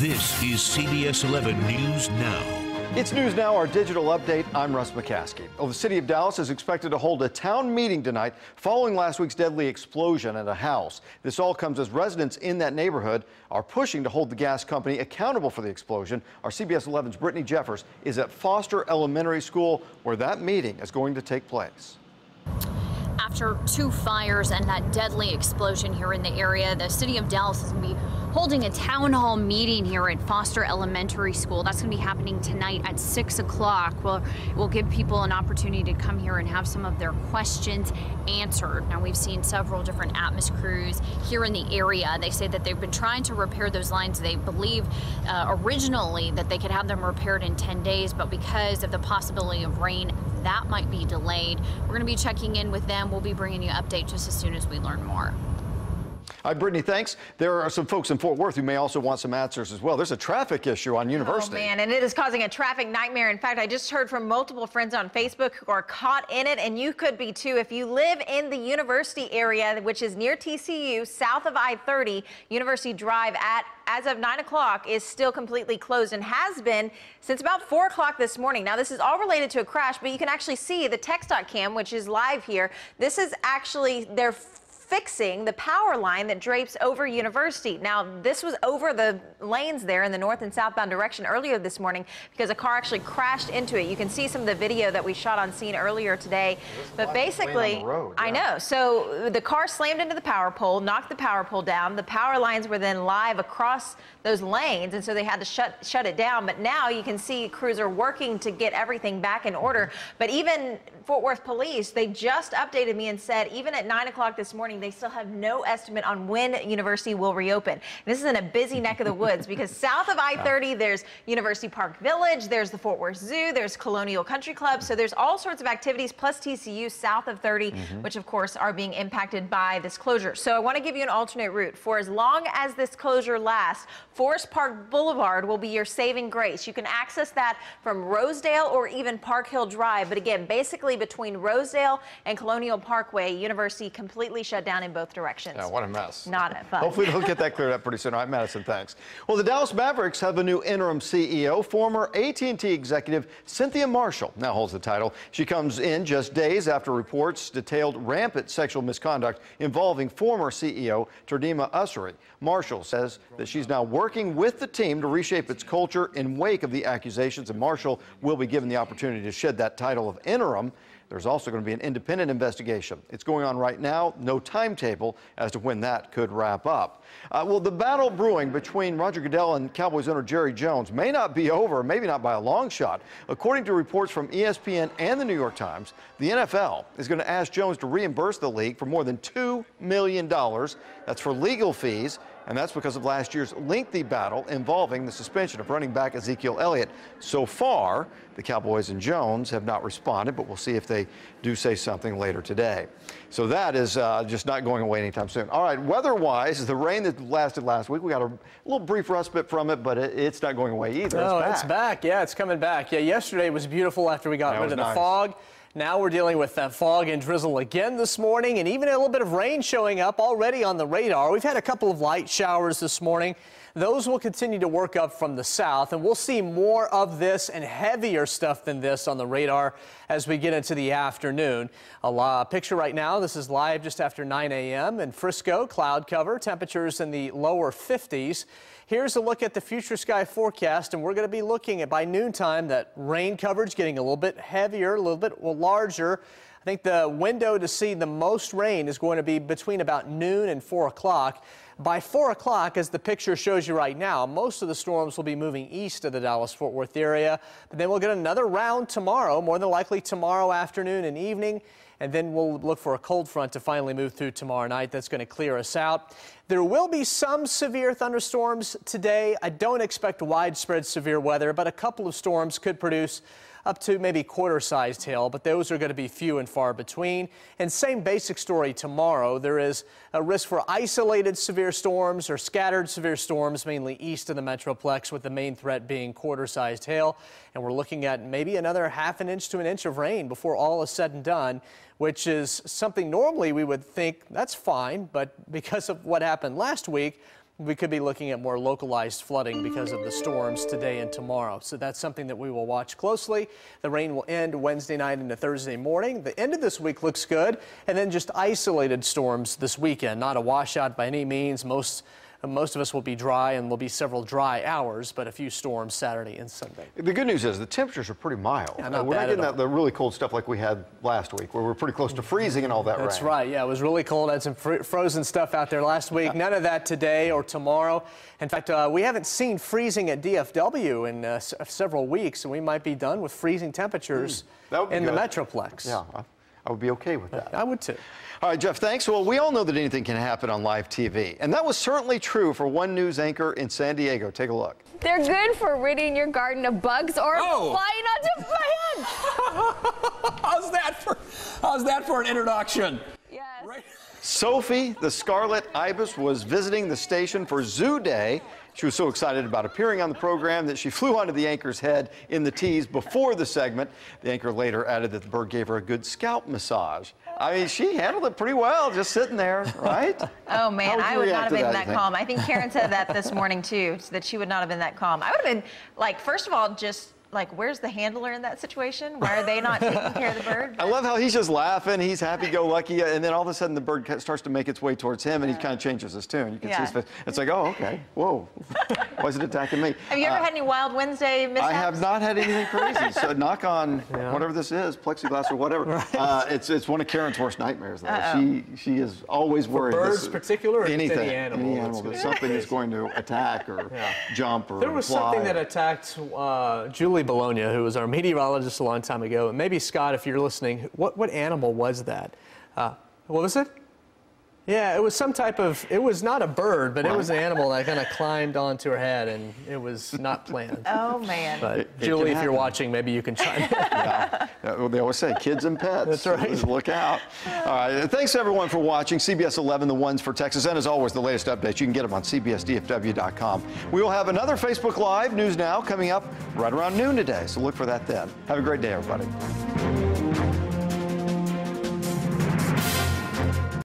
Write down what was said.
This is CBS 11 News Now. It's News Now, our digital update. I'm Russ McCaskey. Well, the city of Dallas is expected to hold a town meeting tonight following last week's deadly explosion at a house. This all comes as residents in that neighborhood are pushing to hold the gas company accountable for the explosion. Our CBS 11's Brittany Jeffers is at Foster Elementary School, where that meeting is going to take place. After two fires and that deadly explosion here in the area, the city of Dallas is going to be holding a town hall meeting here at Foster Elementary School. That's going to be happening tonight at 6 o'clock. We'll give people an opportunity to come here and have some of their questions answered. Now, we've seen several different Atmos crews here in the area. They say that they've been trying to repair those lines. They believe originally that they could have them repaired in 10 days, but because of the possibility of rain, that might be delayed. We're going to be checking in with them. We'll be bringing you an update just as soon as we learn more. Hi, Brittany, thanks. There are some folks in Fort Worth who may also want some answers as well. There's a traffic issue on University. Oh, man, and it is causing a traffic nightmare. In fact, I just heard from multiple friends on Facebook who are caught in it, and you could be too. If you live in the University area, which is near TCU, south of I-30, University Drive as of 9 o'clock is still completely closed and has been since about 4 o'clock this morning. Now, this is all related to a crash, but you can actually see the text.cam, which is live here. This is actually their fixing the power line that drapes over University. Now, this was over the lanes there in the north and southbound direction earlier this morning because a car actually crashed into it. You can see some of the video that we shot on scene earlier today. But basically, I know. So the car slammed into the power pole, knocked the power pole down. The power lines were then live across those lanes, and so they had to shut it down. But now you can see crews are working to get everything back in order. But even Fort Worth Police, they just updated me and said even at 9 o'clock this morning, they still have no estimate on when University will reopen. This is in a busy neck of the woods because south of I-30, there's University Park Village, there's the Fort Worth Zoo, there's Colonial Country Club. So there's all sorts of activities, plus TCU south of 30, which of course are being impacted by this closure. So I want to give you an alternate route. For as long as this closure lasts, Forest Park Boulevard will be your saving grace. You can access that from Rosedale or even Park Hill Drive. But again, basically between Rosedale and Colonial Parkway, University completely shut down in both directions. Yeah, what a mess. Not fun. Hopefully they'll get that cleared up pretty soon. All right, Madison, thanks. Well, the Dallas Mavericks have a new interim CEO. Former AT&T executive Cynthia Marshall now holds the title. She comes in just days after reports detailed rampant sexual misconduct involving former CEO Terdema Ussery. Marshall says that she's now working with the team to reshape its culture in wake of the accusations, and Marshall will be given the opportunity to shed that title of interim. There's also going to be an independent investigation. It's going on right now. No timetable as to when that could wrap up. Well, the battle brewing between Roger Goodell and Cowboys owner Jerry Jones may not be over, maybe not by a long shot. According to reports from ESPN and the New York Times, the NFL is going to ask Jones to reimburse the league for more than $2 million. That's for legal fees, and that's because of last year's lengthy battle involving the suspension of running back Ezekiel Elliott. So far, the Cowboys and Jones have not responded, but we'll see if they do say something later today. So that is just not going away anytime soon. All right, weather-wise, the rain that lasted last week, we got a little brief respite from it, but it's not going away either. No, it's back. Yeah, it's coming back. Yeah, yesterday was beautiful after we got rid of the fog. Now we're dealing with that fog and drizzle again this morning, and even a little bit of rain showing up already on the radar. We've had a couple of light showers this morning. Those will continue to work up from the south, and we'll see more of this and heavier stuff than this on the radar as we get into the afternoon. A picture right now, this is live just after 9 a.m. in Frisco, cloud cover, temperatures in the lower 50s. Here's a look at the future sky forecast, and we're going to be looking at by noontime that rain coverage getting a little bit heavier, a little bit larger. I think the window to see the most rain is going to be between about noon and 4 o'clock. By 4 o'clock, as the picture shows you right now, most of the storms will be moving east of the Dallas-Fort Worth area. But then we'll get another round tomorrow, more than likely tomorrow afternoon and evening. And then we'll look for a cold front to finally move through tomorrow night. That's going to clear us out. There will be some severe thunderstorms today. I don't expect widespread severe weather, but a couple of storms could produce up to maybe quarter-sized hail, but those are going to be few and far between. And same basic story tomorrow. There is a risk for isolated severe storms or scattered severe storms, mainly east of the Metroplex, with the main threat being quarter-sized hail. And we're looking at maybe another half an inch to an inch of rain before all is said and done, which is something normally we would think that's fine, but because of what happened last week, we could be looking at more localized flooding because of the storms today and tomorrow. So that's something that we will watch closely. The rain will end Wednesday night into Thursday morning. The end of this week looks good, and then just isolated storms this weekend. Not a washout by any means. Most of us will be dry, and there'll be several dry hours, but a few storms Saturday and Sunday. The good news is the temperatures are pretty mild. Yeah, we're not getting the really cold stuff like we had last week, where we're pretty close to freezing and all that rain. That's right. Yeah, it was really cold. Had some frozen stuff out there last week. None of that today or tomorrow. In fact, we haven't seen freezing at DFW in several weeks, and we might be done with freezing temperatures in the Metroplex. Yeah, I would be okay with that. I would too. All right, Jeff, thanks. Well, we all know that anything can happen on live TV, and that was certainly true for one news anchor in San Diego. Take a look. They're good for ridding your garden of bugs or flying onto my head. How's that for an introduction? Yes. Right. Sophie, the Scarlet Ibis, was visiting the station for Zoo Day. She was so excited about appearing on the program that she flew onto the anchor's head in the tees before the segment. The anchor later added that the bird gave her a good scalp massage. I mean, she handled it pretty well, just sitting there, right? Oh, man, I would not have been that calm. I I think Karen said that this morning, too, that she would not have been that calm. I would have been, like, first of all, just like, where's the handler in that situation? Why are they not taking care of the bird? I love how he's just laughing. He's happy-go-lucky, and then all of a sudden the bird starts to make its way towards him, and he kind of changes his tune. You can see his face. It's like, oh, okay, whoa. Why is it attacking me? Have you ever had any Wild Wednesday mishaps? I have not had anything crazy. So knock on whatever this is, plexiglass or whatever. Right. It's one of Karen's worst nightmares, though. She is always worried. For birds particular, or anything, any animal? Any animal that something is going to attack or jump or There was fly. something that attacked Julie Bologna, who was our meteorologist a long time ago. And maybe, Scott, if you're listening, what animal was that? What was it? Yeah, it was some type of, it was not a bird, but it was an animal that kind of climbed onto her head, and it was not planned. Oh, man. But Julie, if you're watching, maybe you can chime in. Yeah. They always say kids and pets. That's right. So look out. All right. Thanks, everyone, for watching CBS 11, the ones for Texas. And as always, the latest updates, you can get them on CBSDFW.com. We will have another Facebook Live News Now coming up right around noon today. So look for that then. Have a great day, everybody.